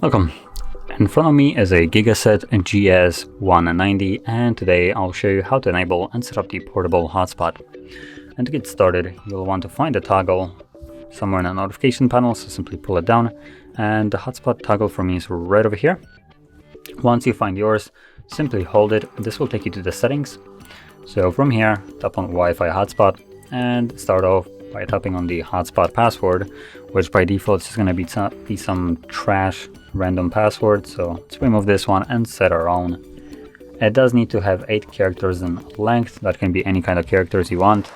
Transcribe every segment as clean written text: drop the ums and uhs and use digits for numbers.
Welcome. In front of me is a GIGASET GS190, and today I'll show you how to enable and set up the portable hotspot. And to get started, you'll want to find the toggle somewhere in the notification panel, so simply pull it down, and the hotspot toggle for me is right over here. Once you find yours, simply hold it. This will take you to the settings. So from here, tap on Wi-Fi Hotspot and start off by tapping on the hotspot password, which by default is just going to be some trash random password. So let's remove this one and set our own. It does need to have 8 characters in length. That can be any kind of characters you want.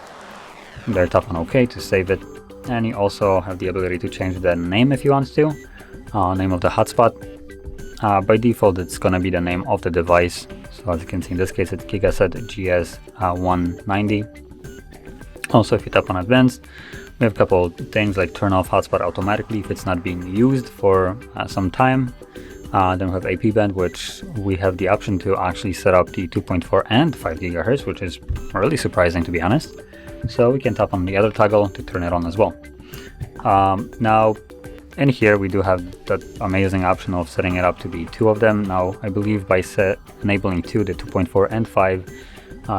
There, tap on OK to save it. And you also have the ability to change the name if you want to, name of the hotspot. By default, it's going to be the name of the device. So as you can see, in this case, it's GIGASET GS190. Also, if you tap on Advanced, we have a couple things like turn off hotspot automatically if it's not being used for some time. Then we have AP band, which we have the option to actually set up the 2.4 and 5 GHz, which is really surprising, to be honest. So we can tap on the other toggle to turn it on as well. Now, in here, we do have that amazing option of setting it up to be 2 of them. Now, I believe by enabling 2, the 2.4 and 5,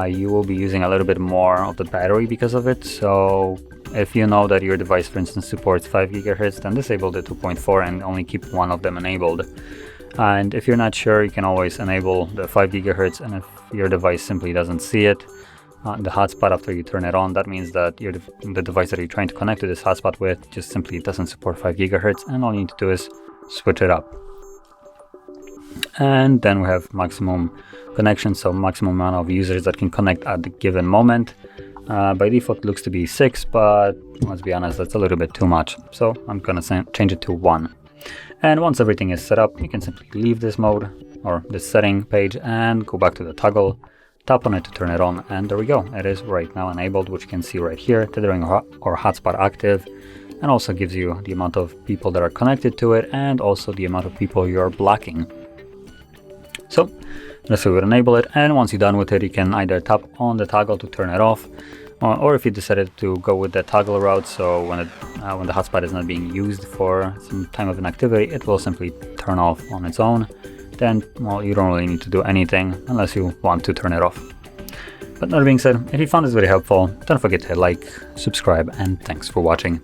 you will be using a little bit more of the battery because of it. So if you know that your device, for instance, supports 5 GHz, then disable the 2.4 and only keep one of them enabled. And if you're not sure, you can always enable the 5 GHz, and if your device simply doesn't see it, the hotspot after you turn it on, that means that the device that you're trying to connect to this hotspot with just simply doesn't support 5 GHz, and all you need to do is switch it up. And then we have maximum connection, so maximum amount of users that can connect at the given moment. By default, it looks to be 6, but let's be honest, that's a little bit too much. So I'm gonna change it to 1. And once everything is set up, you can simply leave this mode or this setting page and go back to the toggle, tap on it to turn it on, and there we go. It is right now enabled, which you can see right here, tethering or hotspot active, and also gives you the amount of people that are connected to it and also the amount of people you're blocking. So that's how we would enable it, and once you're done with it, you can either tap on the toggle to turn it off, or if you decided to go with the toggle route, so when the hotspot is not being used for some time of an activity, it will simply turn off on its own. Then, well, you don't really need to do anything unless you want to turn it off. But that being said, if you found this video helpful, don't forget to like, subscribe, and thanks for watching.